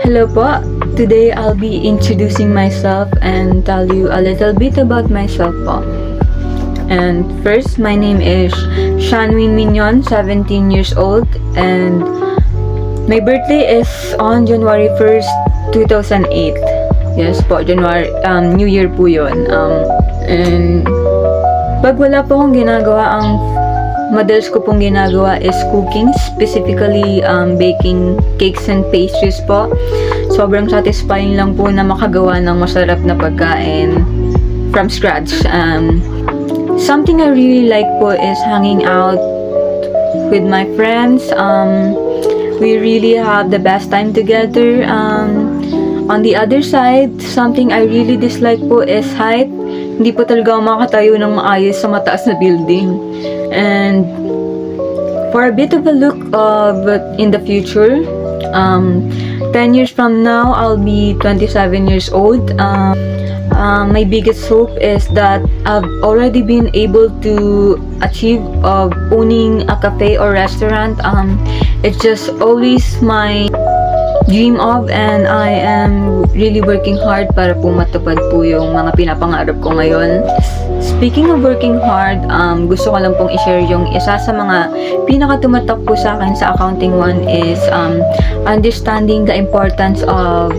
Hello po. Today I'll be introducing myself and tell you a little bit about myself po. And first, my name is Shanwin Mignon, 17 years old, and my birthday is on January 1st, 2008. Yes po, January, New Year po yun. And pag wala po akong ginagawa, ang madalas ko pong ginagawa is cooking, specifically baking cakes and pastries po. Sobrang satisfying lang po na makagawa ng masarap na pagkain from scratch. Something I really like po is hanging out with my friends. We really have the best time together. On the other side, something I really dislike po is height. Hindi po talaga ako makatayo ng maayos sa mataas na building. And for a bit of a look in the future, 10 years from now, I'll be 27 years old. My biggest hope is that I've already been able to achieve owning a cafe or restaurant. It's just always my dream of, and I am really working hard para po matupad po yung mga pinapangarap ko ngayon. Speaking of working hard, gusto ko lang pong i-share yung isa sa mga pinakatumatak po sa akin sa accounting one is understanding the importance of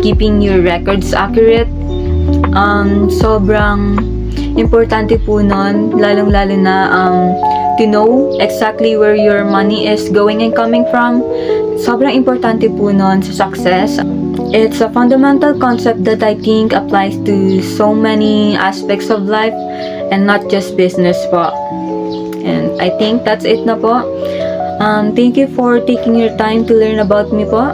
keeping your records accurate. Sobrang importante po nun, lalong-lalo na to know exactly where your money is going and coming from. Sobrang importante po nun sa success. It's a fundamental concept that I think applies to so many aspects of life and not just business po. And I think that's it na po. Thank you for taking your time to learn about me po.